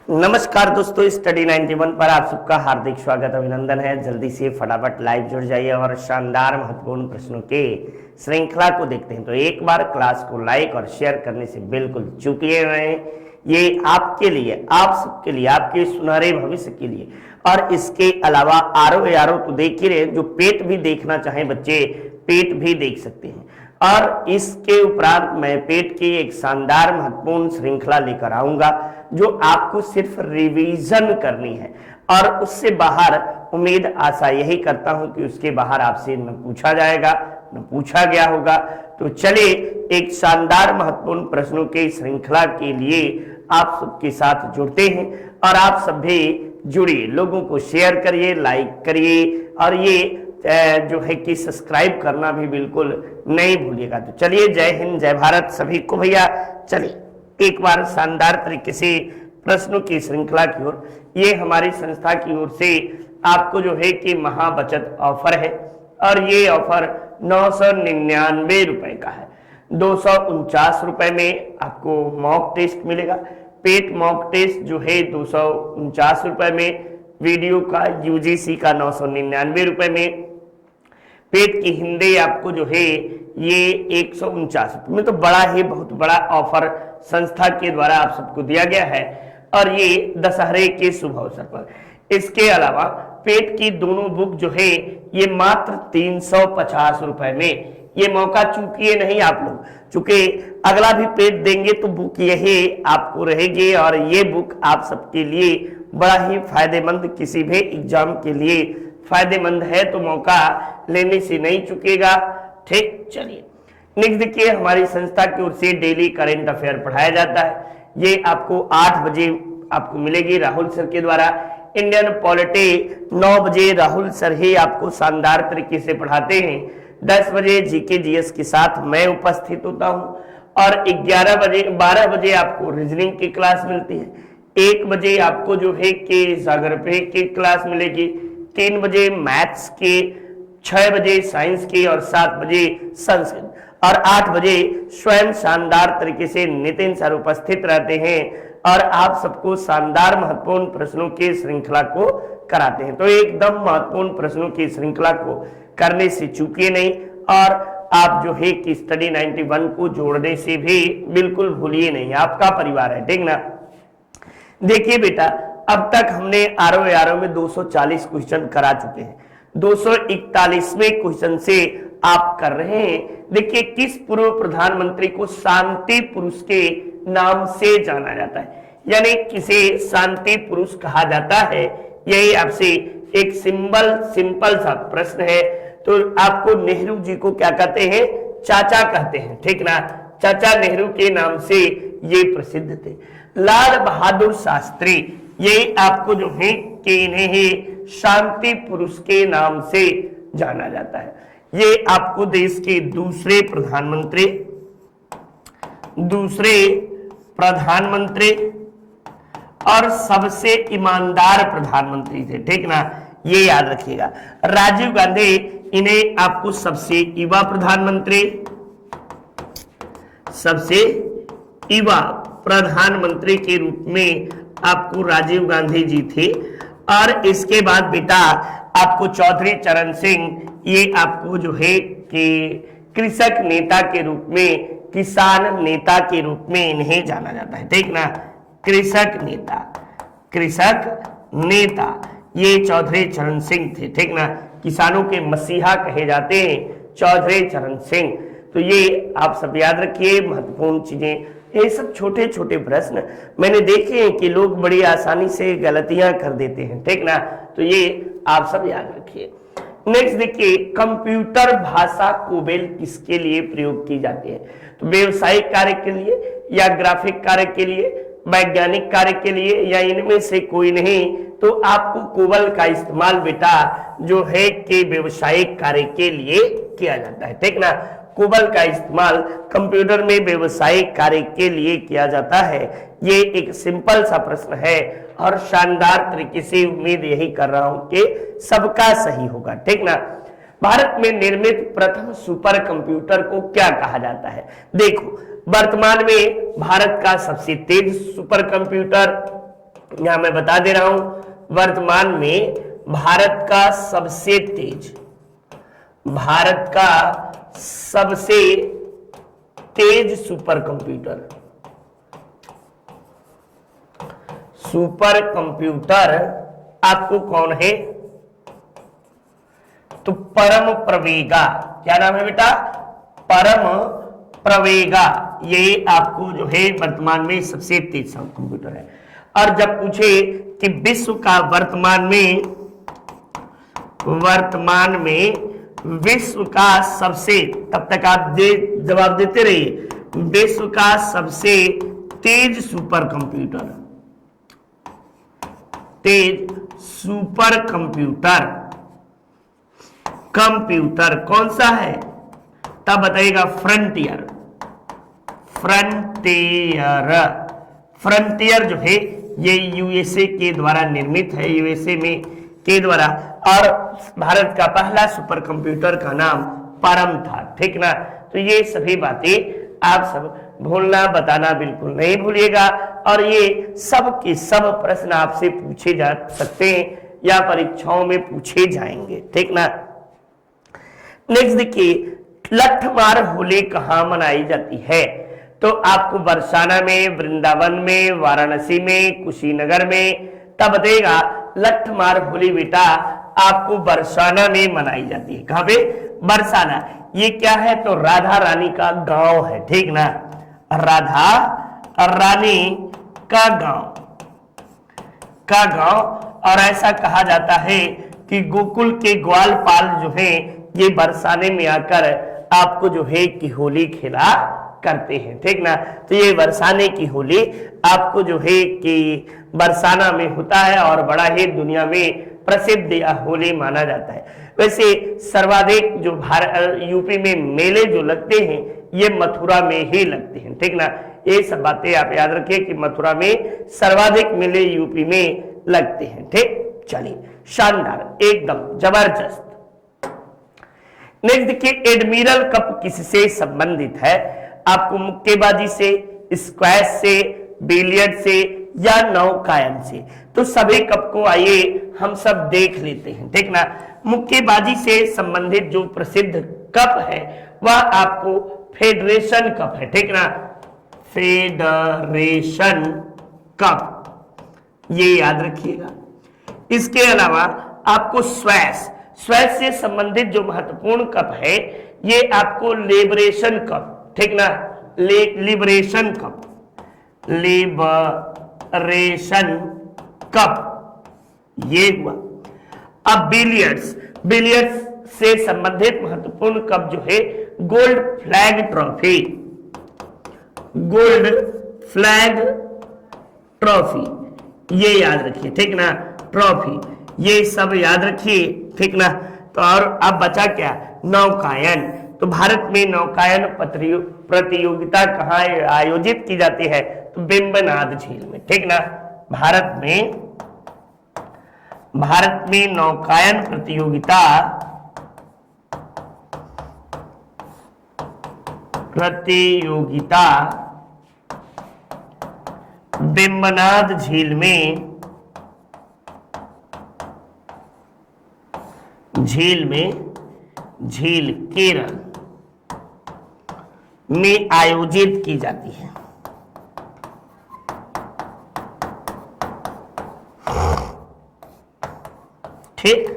नमस्कार दोस्तों, स्टडी 91 पर आप सबका हार्दिक स्वागत अभिनंदन है। जल्दी से फटाफट लाइव जुड़ जाइए और शानदार महत्वपूर्ण प्रश्नों के श्रृंखला को देखते हैं। तो एक बार क्लास को लाइक और शेयर करने से बिल्कुल चूकिए नहीं। ये आपके लिए, आप सबके लिए, आपके सुनहरे भविष्य के लिए। और इसके अलावा आरो यारो तो देख ही रहे, जो पेट भी देखना चाहें बच्चे पेट भी देख सकते हैं। और इसके उपरांत मैं पेट की एक शानदार महत्वपूर्ण श्रृंखला लेकर आऊंगा जो आपको सिर्फ रिवीजन करनी है। और उससे बाहर उम्मीद आशा यही करता हूं कि उसके बाहर आपसे न पूछा जाएगा न पूछा गया होगा। तो चलिए एक शानदार महत्वपूर्ण प्रश्नों की श्रृंखला के लिए आप सबके साथ जुड़ते हैं। और आप सब भी जुड़िए, लोगों को शेयर करिए, लाइक करिए और ये जो है कि सब्सक्राइब करना भी बिल्कुल नहीं भूलिएगा। तो चलिए, जय हिंद जय भारत सभी को भैया। चलिए एक बार शानदार तरीके से प्रश्नों की श्रृंखला की ओर। ये हमारी संस्था की ओर से आपको जो है कि महा बचत ऑफर है और ये ऑफर 999 रुपए का है। 249 रुपए में आपको मॉक टेस्ट मिलेगा। पेट मॉक टेस्ट जो है 249 रुपए में, वीडियो का यूजीसी का 999 रुपए में, पेट की हिंदी आपको जो है ये 149 रुपए में। तो बड़ा ही बहुत बड़ा ऑफर संस्था के द्वारा आप सबको दिया गया है और ये दशहरे के शुभ अवसर पर। इसके अलावा पेट की दोनों बुक जो है ये मात्र 350 रुपए में। ये मौका चूकिए नहीं आप लोग, चूंकि अगला भी पेट देंगे तो बुक यही आपको रहेगी और ये बुक आप सबके लिए बड़ा ही फायदेमंद, किसी भी एग्जाम के लिए फायदेमंद है। तो मौका लेने से नहीं चुकेगा। ठीक, चलिए नेक्स्ट देखिए, हमारी संस्था की ओर से डेली करंट अफेयर पढ़ाया जाता है। ये आपको 8 बजे आपको मिलेगी राहुल सर के द्वारा। इंडियन पॉलिटी 9 बजे राहुल सर ही आपको शानदार तरीके से पढ़ाते हैं। 10 बजे जीके जीएस के साथ मैं उपस्थित होता हूं और 12 बजे आपको रीजनिंग की क्लास मिलती है। 1 बजे आपको जो है कि ज्योग्राफी की क्लास मिलेगी। 3 बजे मैथ्स की, 6 बजे साइंस की और 7 बजे संस्कृत और 8 बजे स्वयं शानदार तरीके से नितिन सर उपस्थित रहते हैं और आप सबको शानदार महत्वपूर्ण प्रश्नों की श्रृंखला को कराते हैं। तो एकदम महत्वपूर्ण प्रश्नों की श्रृंखला को करने से चूकिए नहीं और आप जो है कि स्टडी 91 को जोड़ने से भी बिल्कुल भूलिए नहीं, आपका परिवार है, ठीक ना। देखिए बेटा, अब तक हमने आरओ में 240 क्वेश्चन करा चुके हैं। 241वें क्वेश्चन से आप कर रहे हैं। देखिए, किस पूर्व प्रधानमंत्री को शांति पुरुष के नाम से जाना जाता है, यानी किसे शांति पुरुष कहा जाता है। यही आपसे एक सिंपल सा प्रश्न है। तो आपको नेहरू जी को क्या कहते हैं? चाचा कहते हैं, ठीक ना। चाचा नेहरू के नाम से ये प्रसिद्ध थे। लाल बहादुर शास्त्री, ये आपको जो है कि इन्हें ही शांति पुरुष के नाम से जाना जाता है। ये आपको देश के दूसरे प्रधानमंत्री और सबसे ईमानदार प्रधानमंत्री थे, ठीक ना, ये याद रखिएगा। राजीव गांधी, इन्हें आपको सबसे युवा प्रधानमंत्री, सबसे युवा प्रधानमंत्री के रूप में आपको राजीव गांधी जी थे। और इसके बाद बेटा आपको चौधरी चरण सिंह, ये आपको जो है कि कृषक नेता के रूप में, किसान नेता के रूप में इन्हें जाना जाता है, ठीक ना। कृषक नेता ये चौधरी चरण सिंह थे, ठीक ना। किसानों के मसीहा कहे जाते हैं चौधरी चरण सिंह। तो ये आप सब याद रखिए महत्वपूर्ण चीजें। ये सब छोटे छोटे प्रश्न मैंने देखे हैं कि लोग बड़ी आसानी से गलतियां कर देते हैं, ठीक ना। तो ये आप सब याद रखिए। नेक्स्ट देखिए, कंप्यूटर भाषा कोबेल किसके लिए प्रयोग की जाती है? तो व्यवसायिक कार्य के लिए या ग्राफिक कार्य के लिए, वैज्ञानिक कार्य के लिए या इनमें से कोई नहीं। तो आपको कोबल का इस्तेमाल बेटा जो है कि व्यवसायिक कार्य के लिए किया जाता है, ठीक ना। कोबल का इस्तेमाल कंप्यूटर में व्यवसायिक कार्य के लिए किया जाता है। ये एक सिंपल सा प्रश्न है और शानदार तरीके से उम्मीद यही कर रहा हूं कि सबका सही होगा, ठीक ना। भारत में निर्मित प्रथम सुपर कंप्यूटर को क्या कहा जाता है? देखो, वर्तमान में भारत का सबसे तेज सुपर कंप्यूटर यहां मैं बता दे रहा हूं, वर्तमान में भारत का सबसे तेज सुपर कंप्यूटर आपको कौन है? तो परम प्रवेगा। क्या नाम है बेटा? परम प्रवेगा। ये आपको जो है वर्तमान में सबसे तेज कंप्यूटर है। और जब पूछे कि विश्व का वर्तमान में विश्व का सबसे, तब तक आप जवाब देते रहिए, विश्व का सबसे तेज सुपर कंप्यूटर कौन सा है? तब बताइएगा फ्रंटियर जो है ये यूएसए के द्वारा निर्मित है, यूएसए में के द्वारा। और भारत का पहला सुपर कंप्यूटर का नाम परम था, ठीक ना। तो ये सभी बातें आप सब भूलना बताना बिल्कुल नहीं भूलिएगा। और ये सब के सब प्रश्न आपसे पूछे जा सकते हैं या परीक्षाओं में पूछे जाएंगे, ठीक ना। नेक्स्ट देखिए, लठमार होली कहां मनाई जाती है? तो आपको बरसाना में, वृंदावन में, वाराणसी में, कुशीनगर में। तब बताइएगा लठमार होली बेटा आपको बरसाना में मनाई जाती है। कहां पे? बरसाना। ये क्या है? तो राधा रानी का गांव है, ठीक ना। राधा रानी का गांव। और ऐसा कहा जाता है कि गोकुल के ग्वालपाल जो है ये बरसाने में आकर आपको जो है कि होली खेला करते हैं, ठीक ना। तो ये बरसाने की होली आपको जो है कि बरसाना में होता है और बड़ा ही दुनिया में प्रसिद्ध यह होली माना जाता है। वैसे सर्वाधिक जो यूपी में मेले जो लगते हैं ये मथुरा में ही लगते हैं, ठीक ना। ये सब बातें आप याद रखिए कि मथुरा में सर्वाधिक मेले यूपी में लगते हैं, ठीक। चलिए, शानदार, एकदम जबरदस्त। नेक्स्ट देखिए, एडमिरल कप किससे संबंधित है? आपको मुक्केबाजी से, स्क्वैश से, बिलियर्ड से या नौकायन से। तो सभी कप को आइए हम सब देख लेते हैं, ठीक ना। मुक्केबाजी से संबंधित जो प्रसिद्ध कप है वह आपको फेडरेशन कप है, ठीक ना। फेडरेशन कप, ये याद रखिएगा। इसके अलावा आपको स्क्वैश से संबंधित जो महत्वपूर्ण कप है ये आपको लिबरेशन कप, ठीक ना। लिबरेशन कप ये हुआ। अब बिलियर्ड्स से संबंधित महत्वपूर्ण कप जो है गोल्ड फ्लैग ट्रॉफी, ये याद रखिए, ठीक ना। ट्रॉफी, ये सब याद रखिए, ठीक ना। तो और अब बचा क्या? नौकायन। तो भारत में नौकायन प्रतियोगिता कहाँ आयोजित की जाती है? तो वेम्बनाड झील में, ठीक ना। भारत में नौकायन प्रतियोगिता वेम्बनाड झील केरल में आयोजित की जाती है। ठीक,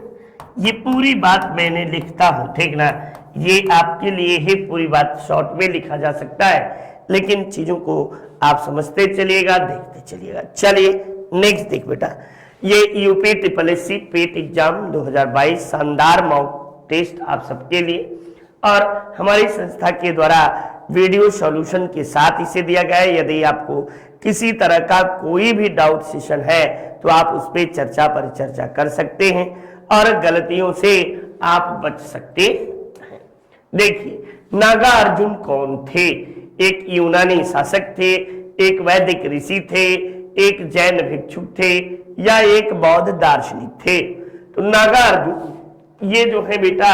ये पूरी बात मैंने लिखता हूं, ठीक ना। ये आपके लिए ही पूरी बात शॉर्ट में लिखा जा सकता है, लेकिन चीजों को आप समझते चलिएगा, देखते चलिएगा। चलिए नेक्स्ट देख बेटा, ये यूपी SSC पेट एग्जाम 2022 शानदार मॉक टेस्ट आप सबके लिए और हमारी संस्था के द्वारा वीडियो सॉल्यूशन के साथ इसे दिया गया है। यदि आपको किसी तरह का कोई भी डाउट सेशन है तो आप उस पर परिचर्चा कर सकते हैं और गलतियों से आप बच सकते हैं। देखिए, नागा अर्जुन कौन थे? एक यूनानी शासक थे, एक वैदिक ऋषि थे, एक जैन भिक्षुक थे या एक बौद्ध दार्शनिक थे? तो नागा अर्जुन ये जो है बेटा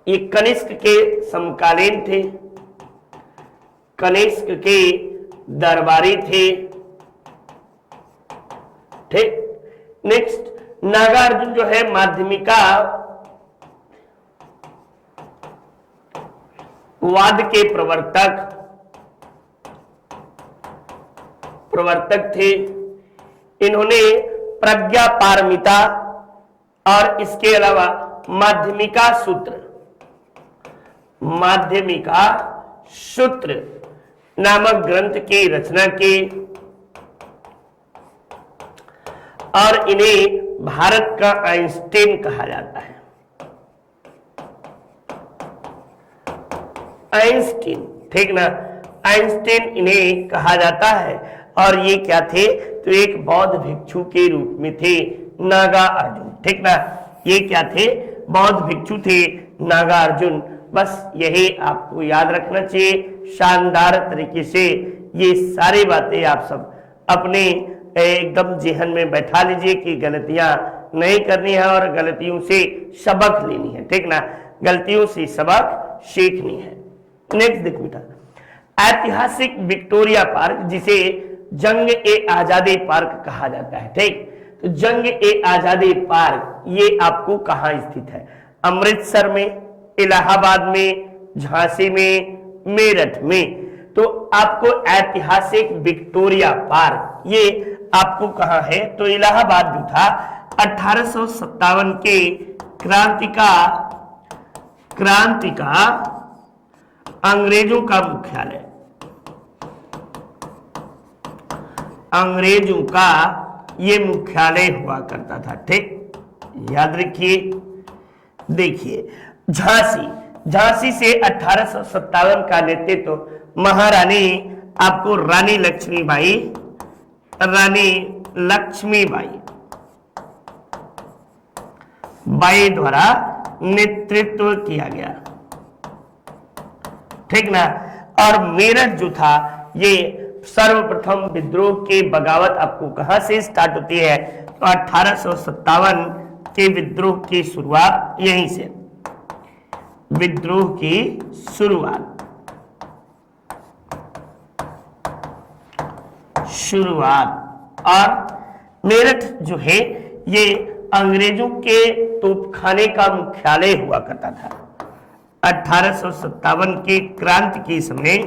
ये कनिष्क के समकालीन थे, कनिष्क के दरबारी थे ठीक। नेक्स्ट, नागार्जुन जो है माध्यमिका वाद के प्रवर्तक थे। इन्होंने प्रज्ञा पारमिता और इसके अलावा माध्यमिका सूत्र नामक ग्रंथ की रचना की और इन्हें भारत का आइंस्टीन कहा जाता है। आइंस्टीन, ठीक ना, आइंस्टीन इन्हें कहा जाता है। और ये क्या थे, तो एक बौद्ध भिक्षु के रूप में थे नागार्जुन, ठीक ना। ये क्या थे, बौद्ध भिक्षु थे नागार्जुन। बस यही आपको याद रखना चाहिए शानदार तरीके से। ये सारी बातें आप सब अपने एकदम जेहन में बैठा लीजिए कि गलतियां नहीं करनी है और गलतियों से सबक लेनी है, ठीक ना। गलतियों से सबक सीखनी है। नेक्स्ट देखो बेटा, ऐतिहासिक विक्टोरिया पार्क जिसे जंग ए आजादी पार्क कहा जाता है, ठीक। तो जंग ए आजादी पार्क ये आपको कहां स्थित है, अमृतसर में, इलाहाबाद में, झांसी में, मेरठ में। तो आपको ऐतिहासिक विक्टोरिया पार्क ये आपको कहां है, तो इलाहाबाद जो था 1857 के क्रांति का अंग्रेजों का मुख्यालय, अंग्रेजों का ये मुख्यालय हुआ करता था, ठीक। याद रखिए। देखिए, झांसी से 1857 का नेतृत्व महारानी आपको रानी लक्ष्मीबाई द्वारा नेतृत्व किया गया, ठीक ना। और मेरठ जो था ये सर्वप्रथम विद्रोह के बगावत आपको कहां से स्टार्ट होती है, तो 1857 के विद्रोह की शुरुआत यहीं से, विद्रोह की शुरुआत और मेरठ जो है ये अंग्रेजों के तोपखाने का मुख्यालय हुआ करता था। 1857 की क्रांति के समय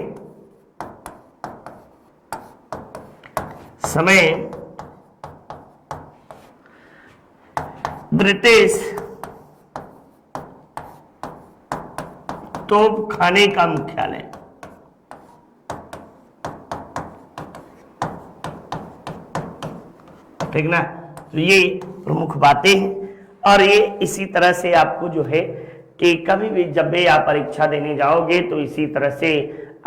ब्रिटिश तोपखाने का मुख्यालय, ठीक ना। तो ये प्रमुख बातें हैं। और ये इसी तरह से आपको जो है कि कभी भी जब भी आप परीक्षा देने जाओगे तो इसी तरह से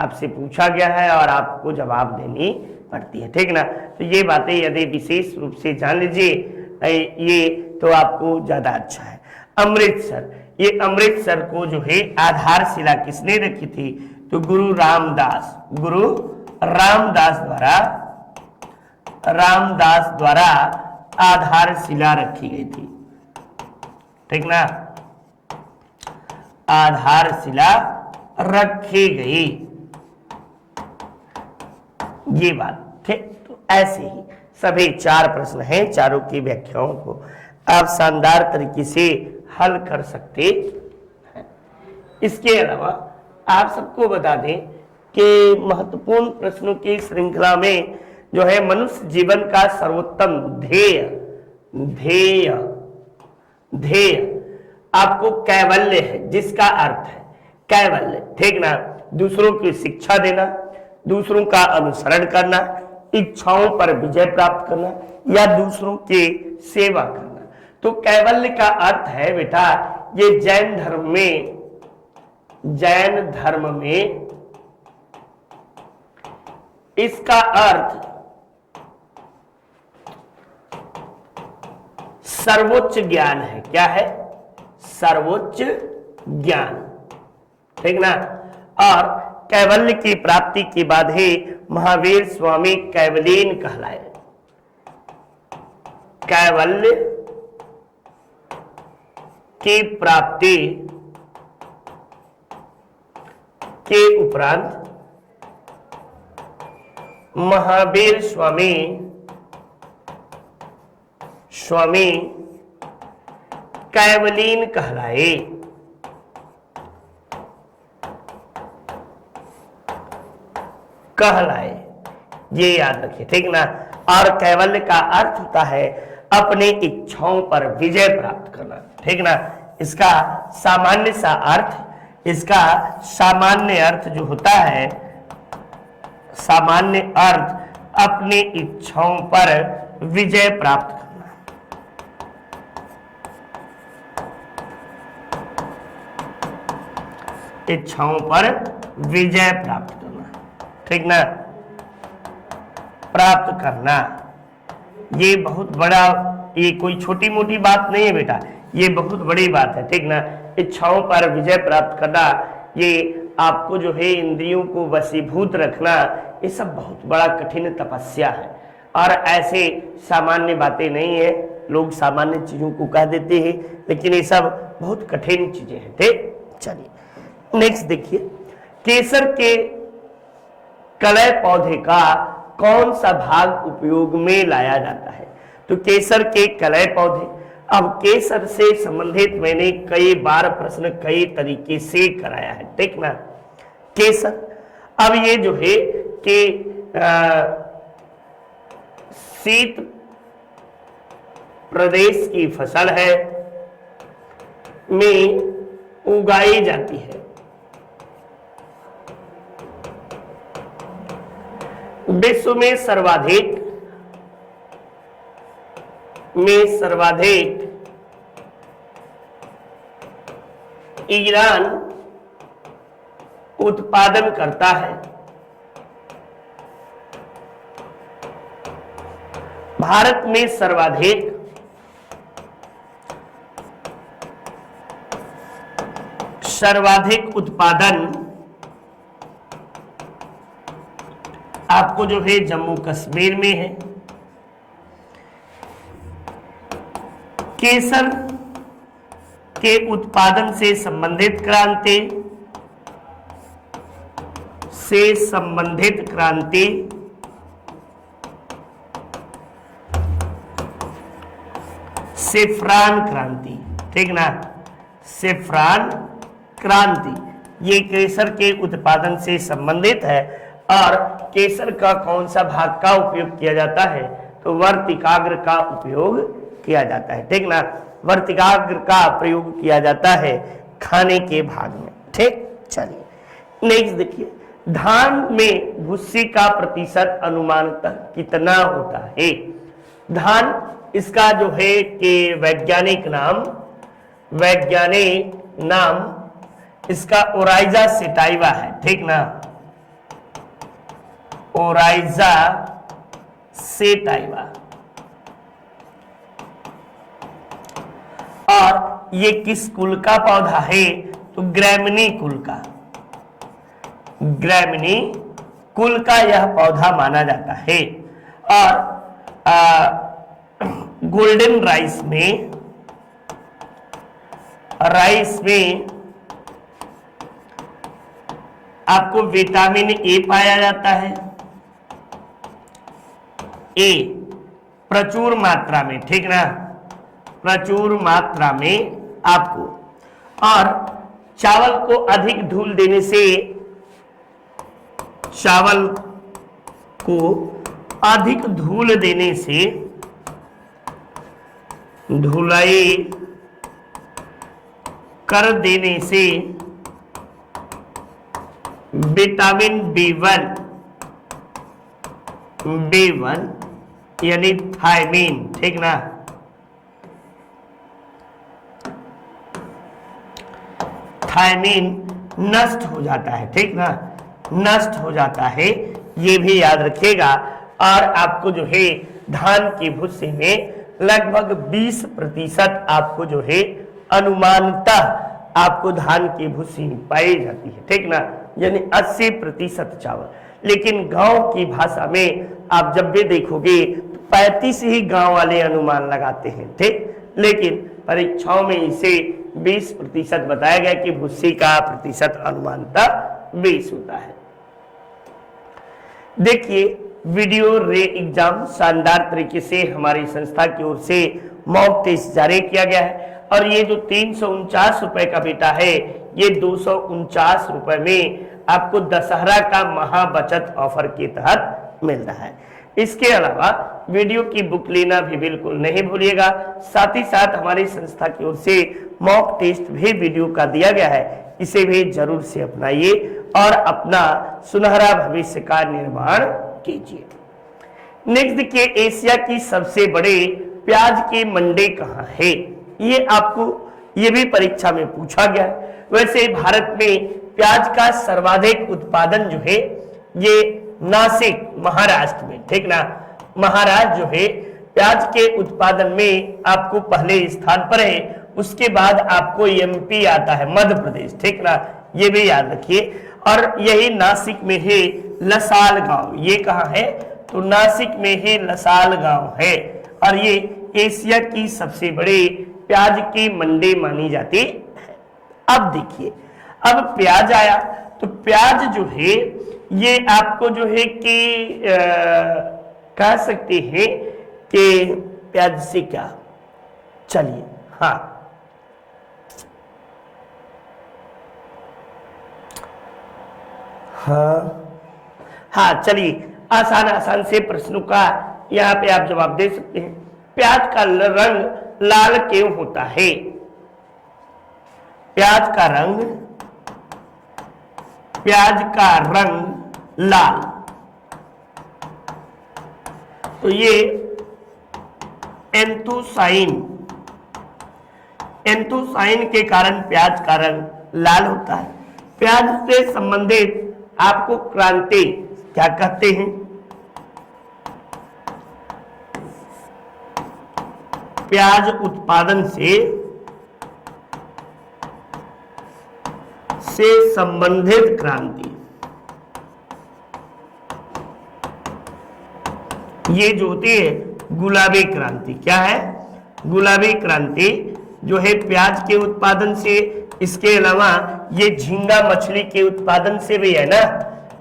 आपसे पूछा गया है और आपको जवाब देनी पड़ती है, ठीक ना। तो ये बातें यदि विशेष रूप से जान लीजिए ये तो आपको ज्यादा अच्छा है। अमृतसर, ये अमृतसर को जो है आधारशिला किसने रखी थी, तो गुरु रामदास द्वारा आधारशिला रखी गई थी, ठीक ना। आधारशिला रखी गई, ये बात, ठीक। तो ऐसे ही सभी 4 प्रश्न हैं, चारों की व्याख्याओं को आप शानदार तरीके से हल कर सकते हैं। इसके अलावा आप सबको बता दें कि महत्वपूर्ण प्रश्नों की श्रृंखला में जो है मनुष्य जीवन का सर्वोत्तम ध्येय आपको कैवल्य है, जिसका अर्थ है कैवल्य, ठीक ना। दूसरों की शिक्षा देना, दूसरों का अनुसरण करना, इच्छाओं पर विजय प्राप्त करना या दूसरों की सेवा करना। तो कैवल्य का अर्थ है बेटा, ये जैन धर्म में इसका अर्थ सर्वोच्च ज्ञान है। क्या है, सर्वोच्च ज्ञान, ठीक ना। और कैवल्य की प्राप्ति के बाद ही महावीर स्वामी कैवलीन कहलाए। कैवल्य की प्राप्ति के उपरांत महावीर स्वामी स्वमी कैवलीन कहलाए। कहलाए, ये याद रखिए, ठीक ना। और कैवल्य का अर्थ होता है अपने इच्छाओं पर विजय प्राप्त करना, ठीक ना। इसका सामान्य सा अर्थ, इसका सामान्य अर्थ जो होता है, सामान्य अर्थ अपनी इच्छाओं पर विजय प्राप्त करना। इच्छाओं पर विजय प्राप्त करना, ठीक ना। प्राप्त करना, ये बहुत बड़ा, ये कोई छोटी मोटी बात नहीं है बेटा, ये बहुत बड़ी बात है, ठीक ना। इच्छाओं पर विजय प्राप्त करना, ये आपको जो है इंद्रियों को वशीभूत रखना, ये सब बहुत बड़ा कठिन तपस्या है। और ऐसे सामान्य बातें नहीं है, लोग सामान्य चीजों को कह देते हैं, लेकिन ये सब बहुत कठिन चीजें हैं, ठीक। चलिए नेक्स्ट देखिए, केसर के कलय पौधे का कौन सा भाग उपयोग में लाया जाता है? तो केसर के कलय पौधे, अब केसर से संबंधित मैंने कई बार प्रश्न कई तरीके से कराया है, ठीक ना। केसर, अब ये जो है कि शीत प्रदेश की फसल है, में उगाई जाती है। विश्व में सर्वाधिक ईरान उत्पादन करता है। भारत में सर्वाधिक उत्पादन आपको जो है जम्मू कश्मीर में है। केसर के उत्पादन से संबंधित क्रांति सेफ्रान क्रांति, ठीक ना। सेफ्रान क्रांति ये केसर के उत्पादन से संबंधित है। और केसर का कौन सा भाग का उपयोग किया जाता है? तो वर्तिकाग्र का उपयोग किया जाता है, ठीक ना। वर्तिकाग्र का प्रयोग किया जाता है खाने के भाग में, ठीक। चलिए नेक्स्ट देखिए, धान में भूसी का प्रतिशत अनुमानतः कितना होता है? धान, इसका जो है कि वैज्ञानिक नाम इसका ओराइजा सेटाइवा है, ठीक ना। Oryza sativa. और ये किस कुल का पौधा है? तो ग्रैमिनी कुल का, ग्रैमिनी कुल का यह पौधा माना जाता है। और गोल्डन राइस में आपको विटामिन ए पाया जाता है, ए प्रचुर मात्रा में, ठीक ना, प्रचुर मात्रा में आपको। और चावल को अधिक धूल देने से, चावल को अधिक धूल देने से, धुलाई कर देने से विटामिन B1 यानी थायमीन, ठीक ना, थायमीन नष्ट हो जाता है, ठीक ना, नष्ट हो जाता है, ये भी याद रखिएगा। और आपको जो है धान की भूसी में लगभग 20% आपको जो है अनुमानतः आपको धान की भूसी पाई जाती है, ठीक ना, यानी 80% चावल। लेकिन गांव की भाषा में आप जब भी देखोगे तो 35 ही गांव वाले अनुमान लगाते हैं, ठीक। लेकिन परीक्षाओं में इसे 20% बताया गया कि भूसी का प्रतिशत अनुमानतः 20 होता है। देखिए वीडियो रे एग्जाम शानदार तरीके से हमारी संस्था की ओर से मॉक टेस्ट जारी किया गया है और ये जो 349 रुपए का बेटा है ये 249 रुपए में आपको दशहरा का महा बचत ऑफर के तहत मिल रहा है। इसके अलावा वीडियो की बुक लेना भी बिल्कुल नहीं भूलिएगा। साथ ही साथ हमारी संस्था की ओर से मॉक टेस्ट भी वीडियो का दिया गया है, इसे भी जरूर से अपनाइए और अपना सुनहरा भविष्य का निर्माण कीजिए। नेक्स्ट देखिए, एशिया की सबसे बड़े प्याज की मंडी कहाँ है? ये आपको ये भी परीक्षा में पूछा गया है। वैसे भारत में प्याज का सर्वाधिक उत्पादन जो है ये नासिक महाराष्ट्र में, ठीक ना, महाराष्ट्र जो है प्याज के उत्पादन में आपको पहले स्थान पर है। उसके बाद आपको एमपी आता है, मध्य प्रदेश, ठीक ना, ये भी याद रखिए। और यही नासिक में है लसाल गांव। ये कहाँ है? तो नासिक में ही लसाल गांव है और ये एशिया की सबसे बड़ी प्याज की मंडी मानी जाती है। अब देखिए, अब प्याज आया तो प्याज जो है ये आपको जो है कि कह सकते हैं कि प्याज से क्या, चलिए हाँ चलिए, आसान आसान से प्रश्नों का यहाँ पे आप जवाब दे सकते हैं। प्याज का रंग लाल क्यों होता है? प्याज का रंग लाल, तो ये एंथोसाइन के कारण प्याज का रंग लाल होता है। प्याज से संबंधित आपको क्रांति क्या कहते हैं? प्याज उत्पादन से संबंधित क्रांति, ये जो होती है गुलाबी क्रांति। क्या है? गुलाबी क्रांति जो है प्याज के उत्पादन से, इसके अलावा ये झींगा मछली के उत्पादन से भी है ना,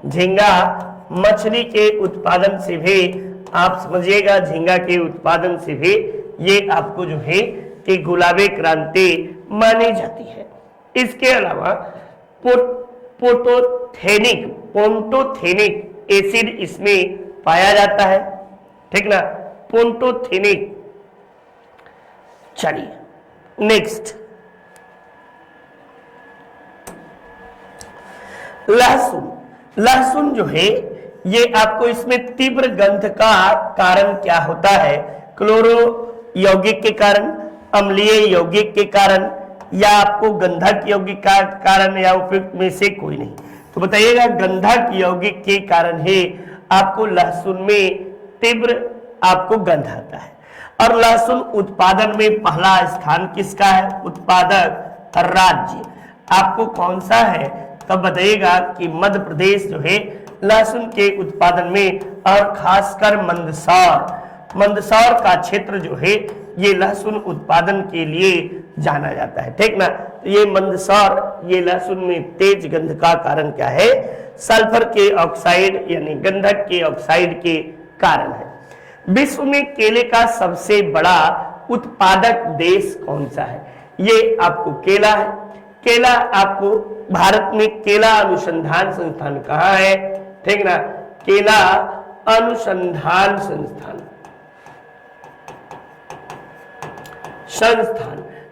झींगा मछली के उत्पादन से भी आप समझिएगा, झींगा के उत्पादन से भी ये आपको जो है कि गुलाबी क्रांति मानी जाती है। इसके अलावा पोंटोथेनिक एसिड इसमें पाया जाता है, ठीक ना, पोंटोथेनिक। चलिए नेक्स्ट, लहसुन जो है ये आपको इसमें तीव्र गंध का कारण क्या होता है? क्लोरो यौगिक के कारण, अम्लीय यौगिक के कारण, या आपको गंधक यौगिक का कारण, या उपयुक्त में से कोई नहीं। तो बताइएगा, गंधक यौगिक के कारण ही आपको लहसुन में तीव्र आपको गंध आता है। और लहसुन उत्पादन में पहला स्थान किसका है? उत्पादक राज्य आपको कौन सा है? तब बताइएगा कि मध्य प्रदेश जो है लहसुन के उत्पादन में, और खासकर मंदसौर का क्षेत्र जो है ये लहसुन उत्पादन के लिए जाना जाता है, ठीक ना। तो ये मंदसौर ये लहसुन में तेज गंध का कारण क्या है? सल्फर के ऑक्साइड यानी गंधक के ऑक्साइड के कारण है। विश्व में केले का सबसे बड़ा उत्पादक देश कौन सा है? ये आपको केला है। केला आपको भारत में केला अनुसंधान संस्थान कहाँ है? ठीक ना, केला अनुसंधान संस्थान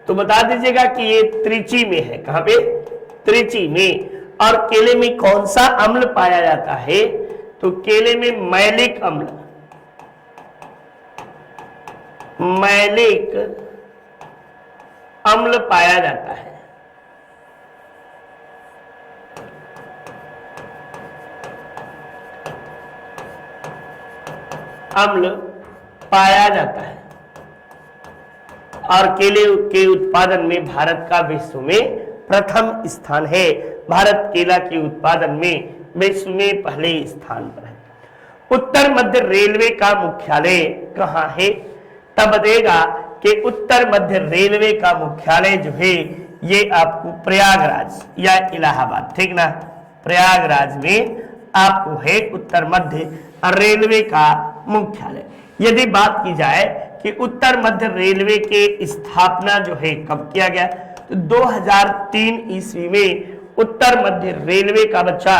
तो बता दीजिएगा कि ये त्रिची में है। कहां पे? त्रिची में। और केले में कौन सा अम्ल पाया जाता है? तो केले में मैलिक अम्ल पाया जाता है। अम्ल पाया जाता है। और केले के उत्पादन में भारत का विश्व में प्रथम स्थान है। भारत केला के उत्पादन में विश्व में पहले स्थान पर है। उत्तर मध्य रेलवे का मुख्यालय कहाँ है? तब बताएगा कि उत्तर मध्य रेलवे का मुख्यालय जो है ये आपको प्रयागराज या इलाहाबाद, ठीक ना, प्रयागराज में आपको है उत्तर मध्य रेलवे का मुख्यालय। यदि बात की जाए कि उत्तर मध्य रेलवे के स्थापना जो है कब किया गया, तो 2003 ईस्वी में उत्तर मध्य रेलवे का बच्चा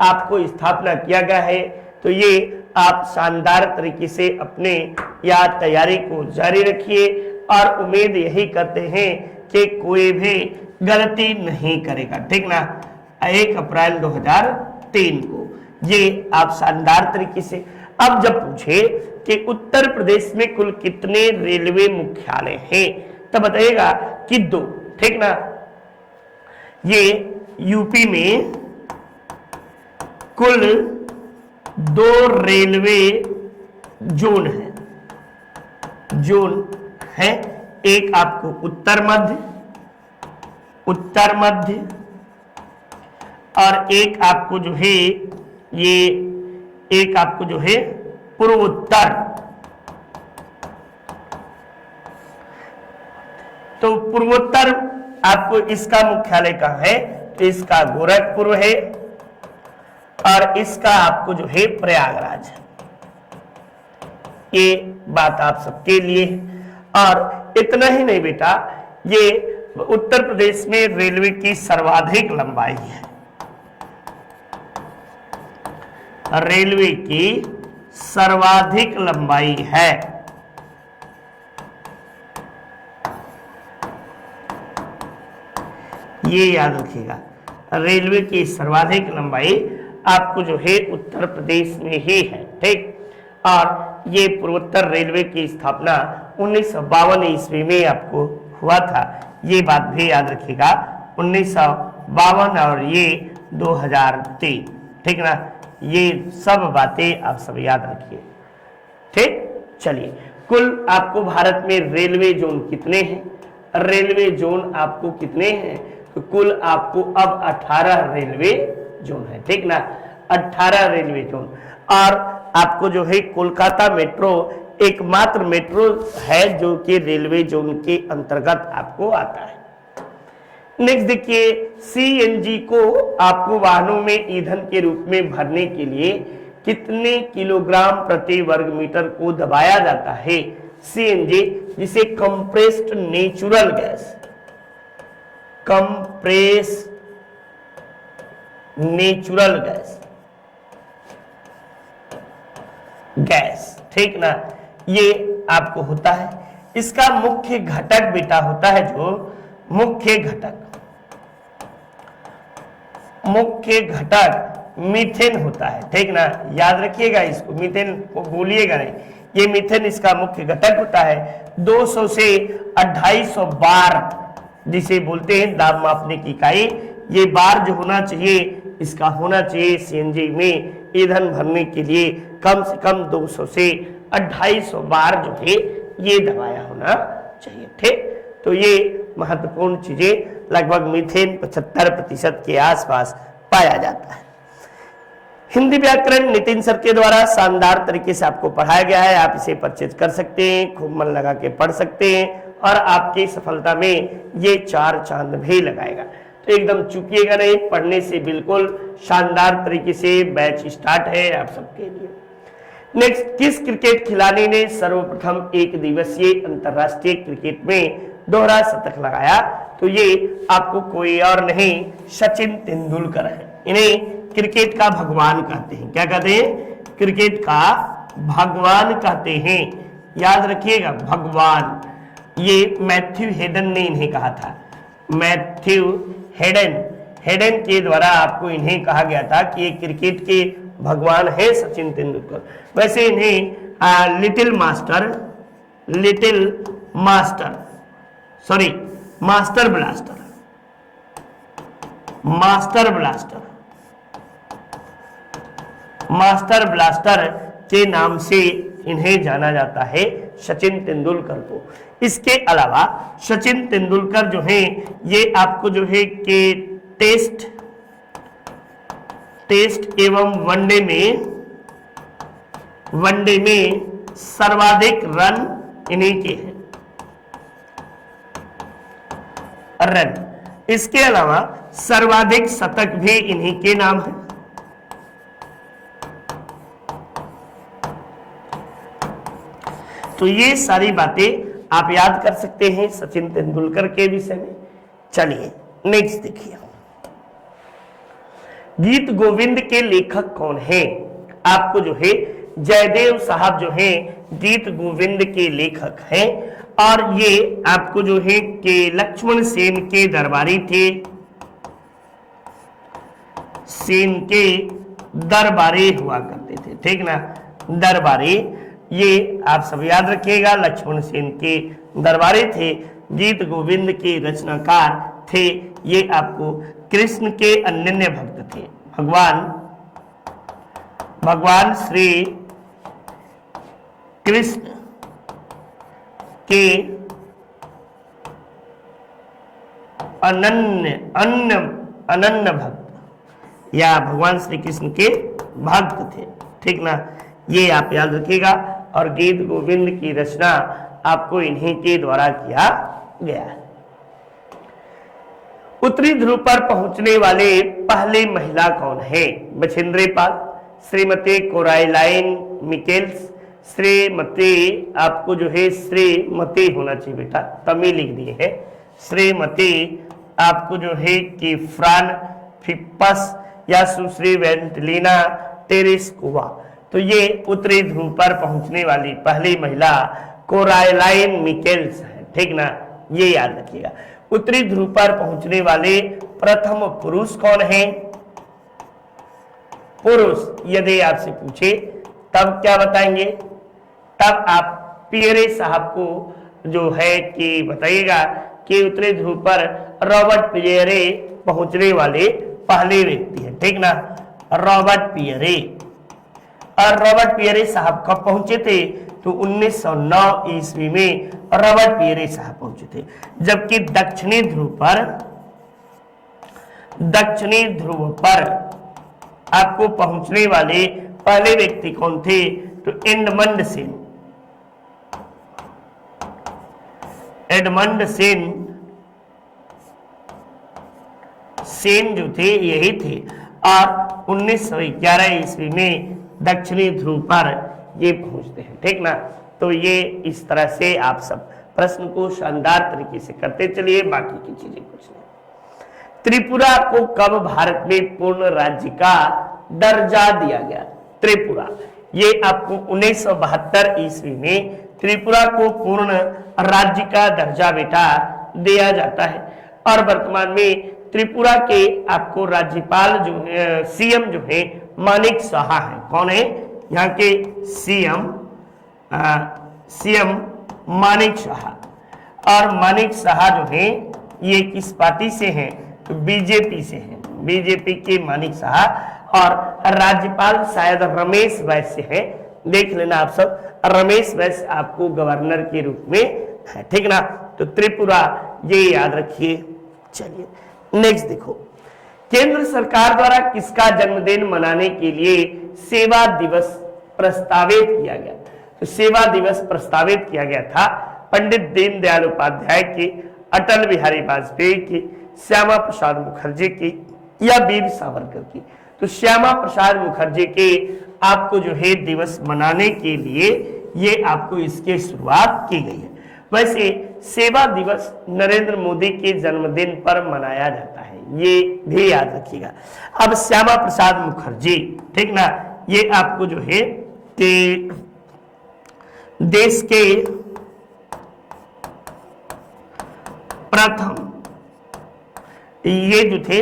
आपको स्थापना किया गया है। तो ये आप शानदार तरीके से अपने या तैयारी को जारी रखिए और उम्मीद यही करते हैं कि कोई भी गलती नहीं करेगा, ठीक ना। 1 अप्रैल 2003 को ये आप शानदार तरीके से। अब जब पूछे कि उत्तर प्रदेश में कुल कितने रेलवे मुख्यालय हैं, तो बताइएगा कि 2, ठीक ना। ये यूपी में कुल 2 रेलवे जोन है। एक आपको उत्तर मध्य और एक आपको जो है एक आपको जो है पूर्वोत्तर। तो पूर्वोत्तर आपको इसका मुख्यालय कहाँ है, तो इसका गोरखपुर है और इसका आपको जो है प्रयागराज है। ये बात आप सबके लिए है। और इतना ही नहीं बेटा, ये उत्तर प्रदेश में रेलवे की सर्वाधिक लंबाई है। रेलवे की सर्वाधिक लंबाई है। ये याद रखिएगा, रेलवे की सर्वाधिक लंबाई आपको जो है उत्तर प्रदेश में ही है, ठीक। और ये पूर्वोत्तर रेलवे की स्थापना 1952 ईस्वी में आपको हुआ था। ये बात भी याद रखिएगा, 1952 और ये 2003, ठीक ना। ये सब बातें आप सब याद रखिए, ठीक। चलिए, कुल आपको भारत में रेलवे जोन कितने हैं, रेलवे जोन आपको कितने हैं, तो कुल आपको अब 18 रेलवे जोन है, ठीक ना। 18 रेलवे जोन। और आपको जो है कोलकाता मेट्रो एकमात्र मेट्रो है जो कि रेलवे जोन के अंतर्गत आपको आता है। नेक्स्ट देखिए, सीएनजी को आपको वाहनों में ईंधन के रूप में भरने के लिए कितने किलोग्राम प्रति वर्ग मीटर को दबाया जाता है। सीएनजी जिसे compressed natural gas, compress natural gas, ठीक ना। ये आपको होता है, इसका मुख्य घटक बेटा होता है जो मुख्य घटक मीथेन होता है, ठीक ना। याद रखिएगा इसको, मीथेन को भूलिएगा नहीं। ये मीथेन इसका मुख्य घटक होता है। 200 से 250 बार जिसे बोलते हैं दाब मापने की इकाई, ये बार जो होना चाहिए इसका होना चाहिए सीएनजी में ईंधन भरने के लिए कम से कम 200 से 250 बार जो है ये दबाया होना चाहिए, ठीक। तो ये महत्वपूर्ण चीजें, लगभग मीथेन 75% के आसपास पाया जाता है। हिंदी व्याकरण नितिन सर के द्वारा शानदार तरीके से आपको पढ़ाया गया है। आप इसे परचेज कर सकते हैं, खूब मन लगा के पढ़ सकते हैं और आपकी सफलता में ये 4 चांद भी लगाएगा। तो एकदम चूकिएगा नहीं, पढ़ने से बिल्कुल शानदार तरीके से बैच स्टार्ट है आप सबके लिए। नेक्स्ट, किस क्रिकेट खिलाड़ी ने सर्वप्रथम एक दिवसीय अंतरराष्ट्रीय क्रिकेट में दोहरा शतक लगाया? तो ये आपको कोई और नहीं, सचिन तेंदुलकर है। इन्हें क्रिकेट का भगवान कहते हैं। क्या कहते हैं? क्रिकेट का भगवान कहते हैं। याद रखिएगा, भगवान। ये मैथ्यू हेडन ने इन्हें कहा था। मैथ्यू हेडन के द्वारा आपको इन्हें कहा गया था कि ये क्रिकेट के भगवान है सचिन तेंदुलकर। वैसे इन्हें लिटिल मास्टर ब्लास्टर के नाम से इन्हें जाना जाता है, सचिन तेंदुलकर को। इसके अलावा सचिन तेंदुलकर जो है ये आपको जो है कि टेस्ट एवं वनडे में सर्वाधिक रन इन्हीं के हैं। रन, इसके अलावा सर्वाधिक शतक भी इन्हीं के नाम है। तो ये सारी बातें आप याद कर सकते हैं सचिन तेंदुलकर के विषय में। चलिए नेक्स्ट देखिए, गीत गोविंद के लेखक कौन है? आपको जो है जयदेव साहब जो है गीत गोविंद के लेखक हैं, और ये आपको जो है कि लक्ष्मण सेन के दरबारी थे, सेन के दरबारी हुआ करते थे, ठीक ना, दरबारी, ये आप सब याद रखिएगा, लक्ष्मण सेन के दरबारी थे, गीत गोविंद के रचनाकार थे, ये आपको कृष्ण के अनन्य भक्त थे, भगवान श्री कृष्ण के अनन्य भक्त या भगवान श्री कृष्ण के भक्त थे, ठीक ना, ये आप याद रखिएगा। और गीत गोविंद की रचना आपको इन्हीं के द्वारा किया गया है। उत्तरी ध्रुव पर पहुंचने वाले पहली महिला कौन है? बछेंद्री पाल, श्रीमती कोराइलाइन मिकेल्स, श्रीमती, आपको जो है श्रीमती होना चाहिए बेटा, तमी लिख दिए है, श्रीमती आपको जो है कि फ्रान फिप्पस या सुश्री वेंटलिना टेरेस्कोवा। तो ये उत्तरी ध्रुव पर पहुंचने वाली पहली महिला कोराइलाइन मिकेल्स है, ठीक ना, ये याद रखिएगा। उत्तरी ध्रुव पर पहुंचने वाले प्रथम पुरुष कौन है? पुरुष यदि आपसे पूछे तब क्या बताएंगे? तब आप पियरे साहब को जो है कि बताइएगा कि उत्तरी ध्रुव पर रॉबर्ट पियरे पहुंचने वाले पहले व्यक्ति है, ठीक ना, रॉबर्ट पियरे। और रॉबर्ट पियरे साहब कब पहुंचे थे? तो 1909 ईस्वी में रॉबर्ट पियरे साहब पहुंचे थे। जबकि दक्षिणी ध्रुव पर आपको पहुंचने वाले पहले व्यक्ति कौन थे? तो एडमंड सेन जो थे यही थे। और 1911 ईस्वी में दक्षिणी ध्रुव पर ये पहुंचते हैं, ठीक ना। तो ये इस तरह से आप सब प्रश्न को शानदार तरीके से करते चलिए, बाकी की चीजें कुछ नहीं। त्रिपुरा को कब भारत में पूर्ण राज्य का दर्जा दिया गया? त्रिपुरा, ये आपको 1972 ईस्वी में त्रिपुरा को पूर्ण राज्य का दर्जा बेटा दिया जाता है। और वर्तमान में त्रिपुरा के आपको राज्यपाल जो है, सीएम जो है मानिक साहा है। कौन है यहाँ के सीएम? मानिक साहा। और मानिक साहा जो है ये किस पार्टी से हैं? तो बीजेपी से हैं, बीजेपी के मानिक साहा। और राज्यपाल शायद रमेश वैश्य है, देख लेना आप सब, रमेश वैश्य आपको गवर्नर के रूप में है, ठीक ना। तो त्रिपुरा ये याद रखिए। चलिए नेक्स्ट देखो, केंद्र सरकार द्वारा किसका जन्मदिन मनाने के लिए सेवा दिवस प्रस्तावित किया गया? तो सेवा दिवस प्रस्तावित किया गया था पंडित दीनदयाल उपाध्याय की, अटल बिहारी वाजपेयी की, श्यामा प्रसाद मुखर्जी की या वीर सावरकर की? तो श्यामा प्रसाद मुखर्जी के आपको जो है दिवस मनाने के लिए ये आपको इसकी शुरुआत की गई है। वैसे सेवा दिवस नरेंद्र मोदी के जन्मदिन पर मनाया जाता है, ये भी याद रखिएगा। अब श्यामा प्रसाद मुखर्जी, ठीक ना, ये आपको जो है कि देश के प्रथम, ये जो थे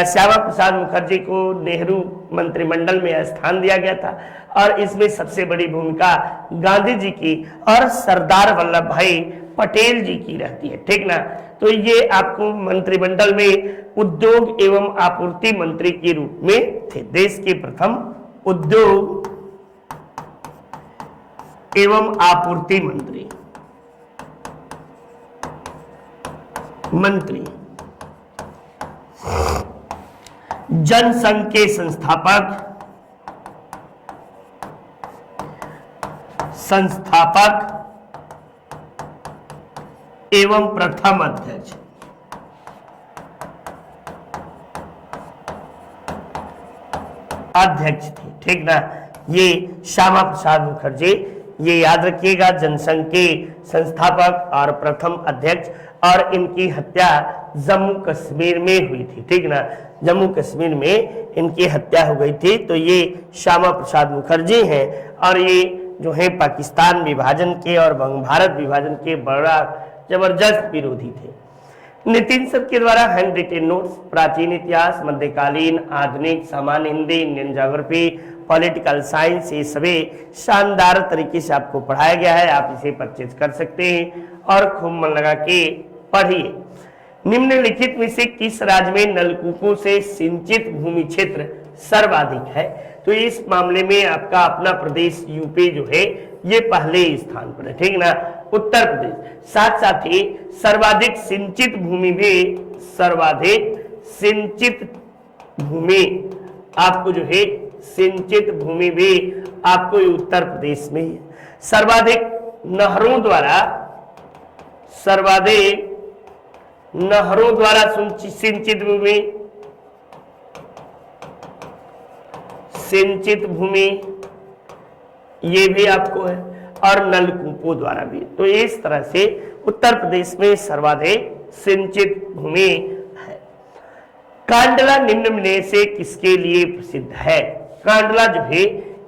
श्यामा प्रसाद मुखर्जी को नेहरू मंत्रिमंडल में स्थान दिया गया था। और इसमें सबसे बड़ी भूमिका गांधी जी की और सरदार वल्लभ भाई पटेल जी की रहती है, ठीक ना। तो ये आपको मंत्रिमंडल में उद्योग एवं आपूर्ति मंत्री के रूप में थे, देश के प्रथम उद्योग एवं आपूर्ति मंत्री, जनसंघ के संस्थापक एवं प्रथम अध्यक्ष थे, ठीक ना। ये श्यामा प्रसाद मुखर्जी ये याद रखिएगा, जनसंघ के संस्थापक और प्रथम अध्यक्ष, और इनकी हत्या जम्मू कश्मीर में हुई थी, ठीक ना, जम्मू कश्मीर में इनकी हत्या हो गई थी। तो ये श्यामा प्रसाद मुखर्जी हैं और ये जो है पाकिस्तान विभाजन के और बंग भारत विभाजन के बड़ा जबरदस्त विरोधी थे। नितिन सर के द्वारा हैंड रिटेन नोट्स, प्राचीन इतिहास, मध्यकालीन, आधुनिक, सामान्य Hindi, Indian geography, political science, ये सभी शानदार तरीके से आपको पढ़ाया गया है। आप इसे परचेज कर सकते हैं और खूब मन लगा के पढ़िए। निम्नलिखित में से किस राज्य में नलकूपों से सिंचित भूमि क्षेत्र सर्वाधिक है? तो इस मामले में आपका अपना प्रदेश यूपी जो है ये पहले स्थान पर है, ठीक ना, उत्तर प्रदेश। साथ साथ ही सर्वाधिक सिंचित भूमि भी, सर्वाधिक सिंचित भूमि आपको जो है सिंचित भूमि भी आपको उत्तर प्रदेश में है। सर्वाधिक नहरों द्वारा, सर्वाधिक नहरों द्वारा सिंचित भूमि, सिंचित भूमि ये भी आपको है, और नलकूपों द्वारा भी। तो इस तरह से उत्तर प्रदेश में सर्वाधिक सिंचित भूमि है। कांडला निम्न में से किसके लिए प्रसिद्ध है? कांडला जो है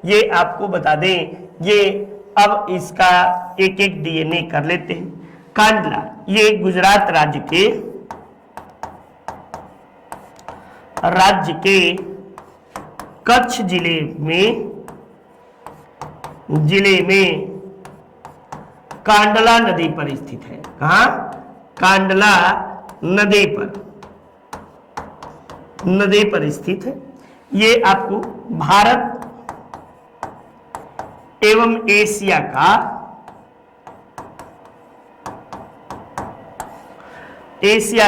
ये आपको बता दें, ये अब इसका एक एक डीएनए कर लेते हैं। कांडला ये गुजरात राज्य के कच्छ जिले में कांडला नदी पर स्थित है। कहां? कांडला नदी पर स्थित है। ये आपको भारत एवं एशिया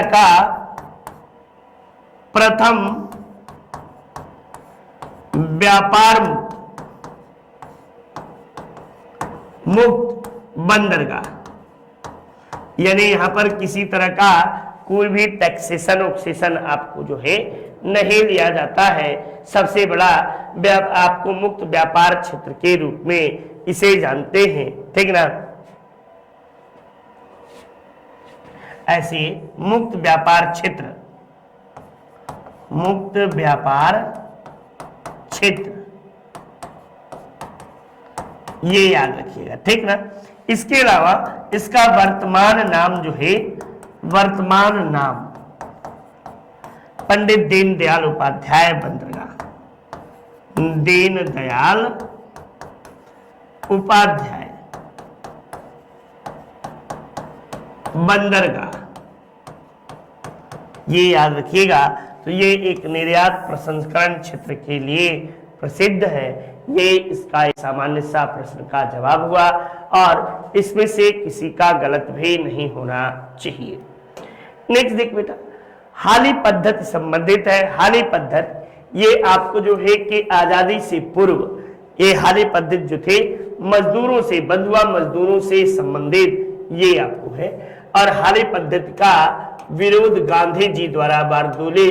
का प्रथम व्यापार मुक्त बंदरगाह, यानी यहां पर किसी तरह का कोई भी टैक्सेशन ऑक्सेशन आपको जो है नहीं लिया जाता है। सबसे बड़ा आपको मुक्त व्यापार क्षेत्र के रूप में इसे जानते हैं, ठीक ना। ऐसे मुक्त व्यापार क्षेत्र ये याद रखिएगा, ठीक ना। इसके अलावा इसका वर्तमान नाम जो है, वर्तमान नाम पंडित दीनदयाल उपाध्याय बंदरगाह, दीनदयाल उपाध्याय बंदरगाह, ये याद रखिएगा। तो ये एक निर्यात प्रसंस्करण क्षेत्र के लिए प्रसिद्ध है। ये इसका एक सामान्य सा प्रश्न का जवाब हुआ और इसमें से किसी का गलत भी नहीं होना चाहिए। नेक्स्ट देख बेटा, हाली पद्धति संबंधित है। हाली पद्धति ये आपको जो है कि आजादी से पूर्व ये हाली पद्धति जो थे मजदूरों से, बंधुआ मजदूरों से संबंधित ये आपको है। और हाली पद्धति का विरोध गांधी जी द्वारा बारदोली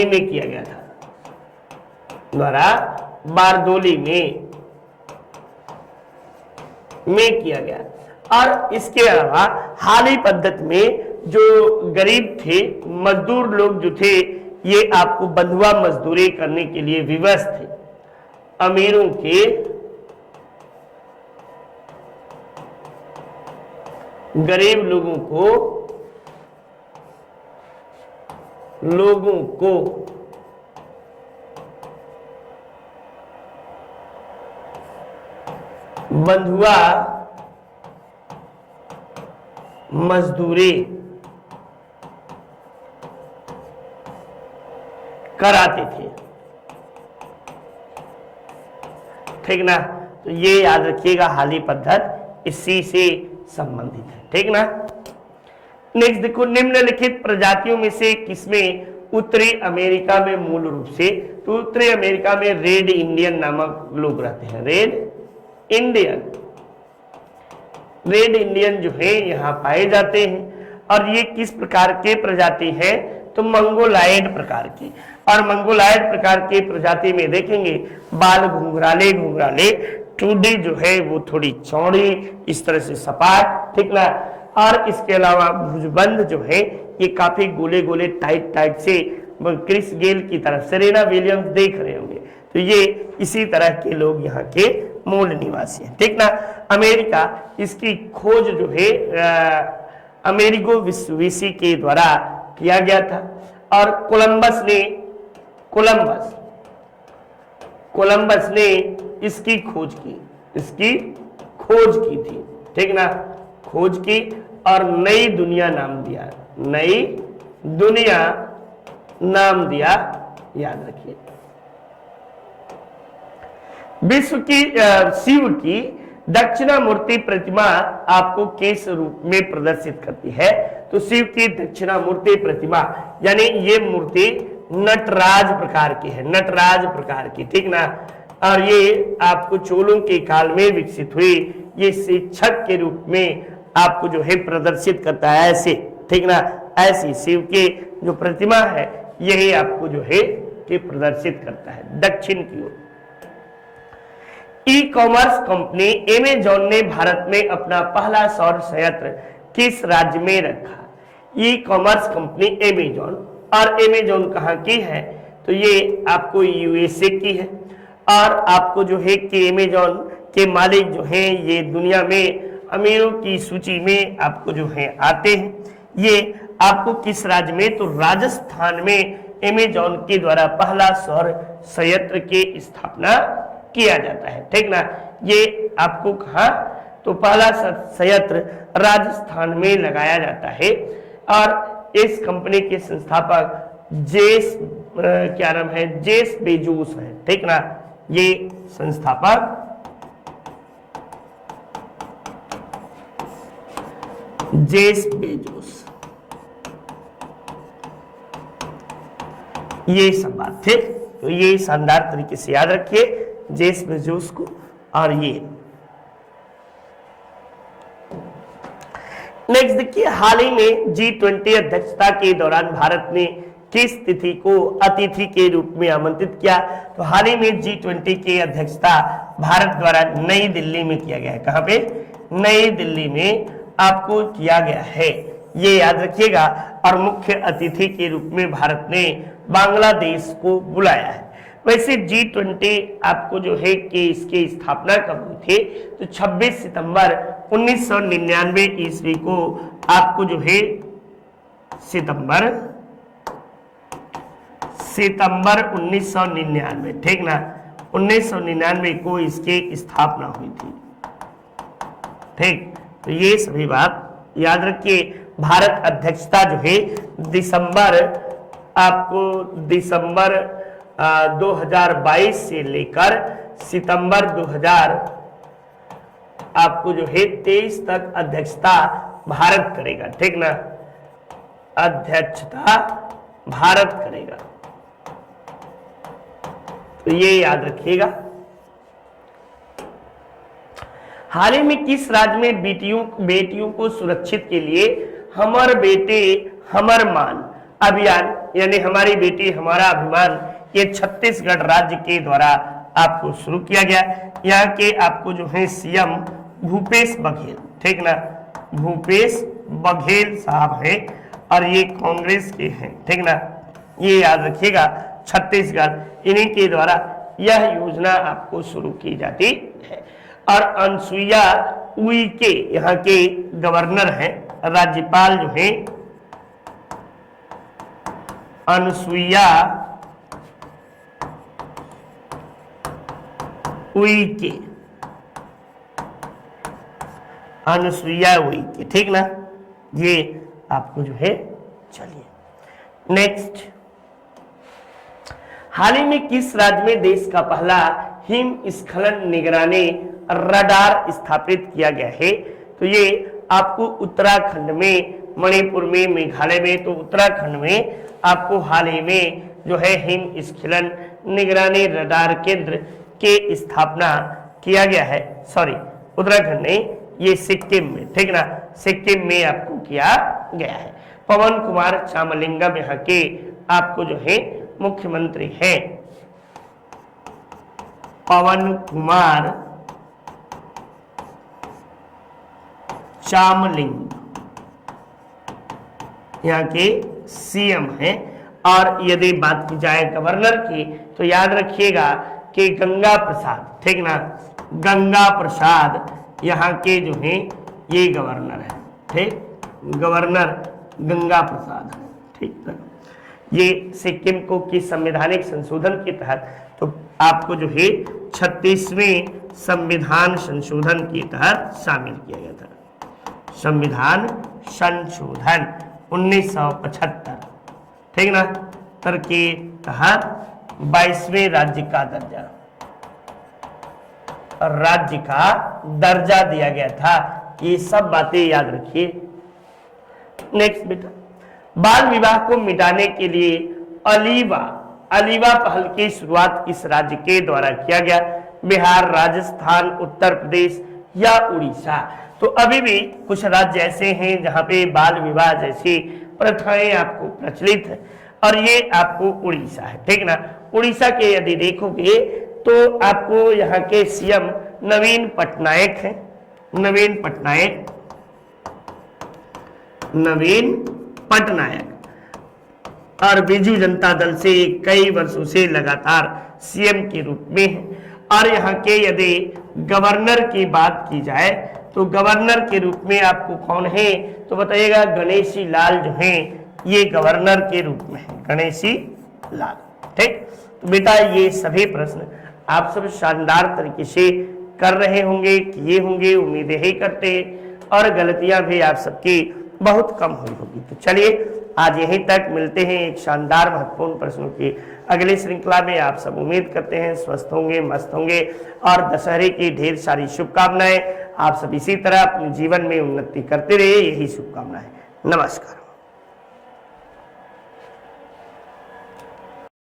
में किया गया था, बारदोली में किया गया। और इसके अलावा हाली पद्धति में जो गरीब थे, मजदूर लोग जो थे, ये आपको बंधुआ मजदूरी करने के लिए विवश थे। अमीरों के गरीब लोगों को बंधुआ मजदूरी कराते थे, ठीक ना। तो ये याद रखिएगा, हाली पद्धति इसी से संबंधित है, ठीक ना। नेक्स्ट देखो, निम्नलिखित प्रजातियों में से किसमें उत्तरी अमेरिका में मूल रूप से, तो उत्तरी अमेरिका में रेड इंडियन नामक लोग रहते हैं। रेड इंडियन जो है यहाँ पाए जाते हैं। और ये किस प्रकार के प्रजाति है, तो मंगोलायड प्रकार की। और मंगोलायड प्रकार के प्रजाति में देखेंगे बाल घुंघराले घुंघराले, ठुड्डी जो है वो थोड़ी चौड़ी, इस तरह से सपाट, ठीक ना। और इसके अलावा भुजबंद जो है ये काफी गोले गोले टाइट टाइट से, क्रिस गेल की तरफ सेरेना विलियम्स देख रहे होंगे, तो ये इसी तरह के लोग यहाँ के मूल निवासी हैं, ठीक ना। अमेरिका, इसकी खोज जो है अमेरिगो वेस्पुसी के द्वारा किया गया था और कोलंबस ने इसकी खोज की थी, ठीक ना, खोज की और नई दुनिया नाम दिया, याद रखिए। शिव की दक्षिणामूर्ति प्रतिमा आपको किस रूप में प्रदर्शित करती है? तो शिव की दक्षिणामूर्ति प्रतिमा यानी ये मूर्ति नटराज प्रकार की, ठीक ना। और ये आपको चोलों के काल में विकसित हुई, ये शिक्षक के रूप में आपको जो है प्रदर्शित करता है, ऐसे, ठीक ना। ऐसी शिव के जो प्रतिमा है यही आपको जो है कि प्रदर्शित करता है दक्षिण की ओर। ई कॉमर्स कंपनी अमेजॉन ने भारत में अपना पहला सौर संयंत्र किस राज्य में रखा? ई कॉमर्स कंपनी अमेजॉन, और अमेजॉन कहाँ की है? तो ये आपको यूएसए की है। और आपको जो है कि अमेजॉन के मालिक जो हैं ये दुनिया में अमीरों की सूची में आपको जो है आते हैं। ये आपको किस राज्य में? तो राजस्थान में अमेजॉन के द्वारा पहला सौर संयंत्र की स्थापना किया जाता है, ठीक ना। ये आपको कहा? तो पहला संयंत्र राजस्थान में लगाया जाता है और इस कंपनी के संस्थापक जेस बेजोस है, ठीक ना। ये संस्थापक जेस बेजोस, ये सब बात थे, तो ये शानदार तरीके से याद रखिए जेस बेजोस को। और ये नेक्स्ट देखिए, हाल ही में G20 अध्यक्षता के दौरान भारत ने किस तिथि को अतिथि के रूप में आमंत्रित किया? तो हाल ही में G20 की अध्यक्षता भारत द्वारा नई दिल्ली में किया गया है। कहां पे? नई दिल्ली में आपको किया गया है, ये याद रखिएगा। और मुख्य अतिथि के रूप में भारत ने बांग्लादेश को बुलाया है। वैसे G20 आपको जो है कि इसकी स्थापना कब हुई थी? तो 26 सितंबर 1999 ईस्वी को आपको जो है सितंबर 1999, ठीक ना, 1999 को इसकी स्थापना हुई थी, ठीक। तो ये सभी बात याद रखिए। भारत अध्यक्षता जो है दिसंबर 2022 से लेकर सितंबर 2000 आपको जो है 23 तक अध्यक्षता भारत करेगा, ठीक ना। अध्यक्षता भारत करेगा, तो ये याद रखिएगा। हाल ही में किस राज्य में बेटियों को सुरक्षित के लिए हमर बेटे हमर मान अभियान यानी हमारी बेटी हमारा अभिमान, ये छत्तीसगढ़ राज्य के द्वारा आपको शुरू किया गया। यहाँ के आपको जो है सीएम भूपेश बघेल, ठीक ना, भूपेश बघेल साहब है और ये कांग्रेस के हैं, ठीक ना। ये याद रखिएगा, छत्तीसगढ़ इन्हीं के द्वारा यह योजना आपको शुरू की जाती है। और अनसुईया उइके यहाँ के गवर्नर हैं, राज्यपाल जो है अनसुईया उइके, ठीक ना। ये आपको जो है, चलिए नेक्स्ट। हाल ही में किस राज्य में देश का पहला हिमस्खलन निगरानी रडार स्थापित किया गया है? तो ये आपको उत्तराखंड में, मणिपुर में, मेघालय में, तो उत्तराखंड में आपको हाल ही में जो है हिमस्खलन निगरानी रडार केंद्र के स्थापना किया गया है। सॉरी, उत्तराखंड नहीं, ये सिक्किम में, ठीक ना, सिक्किम में आपको किया गया है। पवन कुमार चामलिंगम यहाँ के आपको जो है मुख्यमंत्री हैं पवन कुमार चामलिंग, यहाँ के सीएम हैं। और यदि बात की जाए गवर्नर की तो याद रखिएगा कि गंगा प्रसाद, ठीक ना, गंगा प्रसाद यहाँ के जो हैं ये गवर्नर है, ठीक, गवर्नर गंगा प्रसाद, ठीक ना। ये सिक्किम को की संवैधानिक संशोधन के तहत तो आपको जो है 36वें संविधान संशोधन के तहत शामिल किया गया था, संविधान संशोधन 1975, ठीक ना, तर के तहत 22वें राज्य का दर्जा दिया गया था। ये सब बातें याद रखिए। नेक्स्ट बेटा, बाल विवाह को मिटाने के लिए अलीवा पहल की शुरुआत किस राज्य के द्वारा किया गया? बिहार, राजस्थान, उत्तर प्रदेश या उड़ीसा? तो अभी भी कुछ राज्य ऐसे हैं जहां पे बाल विवाह जैसी प्रथाएं आपको प्रचलित है, और ये आपको उड़ीसा है, ठीक ना। उड़ीसा के यदि देखोगे तो आपको यहाँ के सीएम नवीन पटनायक हैं, नवीन पटनायक, और बीजू जनता दल से कई वर्षों से लगातार सीएम के रूप में है। और यहाँ के यदि गवर्नर की बात की जाए तो गवर्नर के रूप में आपको कौन है तो बताइएगा, गणेशी लाल जो हैं ये गवर्नर के रूप में है, गणेशी लाल, ठीक। तो बेटा ये सभी प्रश्न आप सब शानदार तरीके से कर रहे होंगे, किए होंगे, उम्मीद यही करते हैं, और गलतियां भी आप सबकी बहुत कम हुई होगी। तो चलिए आज यहीं तक, मिलते हैं एक शानदार महत्वपूर्ण प्रश्नों की अगली श्रृंखला में। आप सब उम्मीद करते हैं स्वस्थ होंगे, मस्त होंगे, और दशहरे की ढेर सारी शुभकामनाएं। आप सब इसी तरह अपने जीवन में उन्नति करते रहिए, यही शुभकामनाएं। नमस्कार।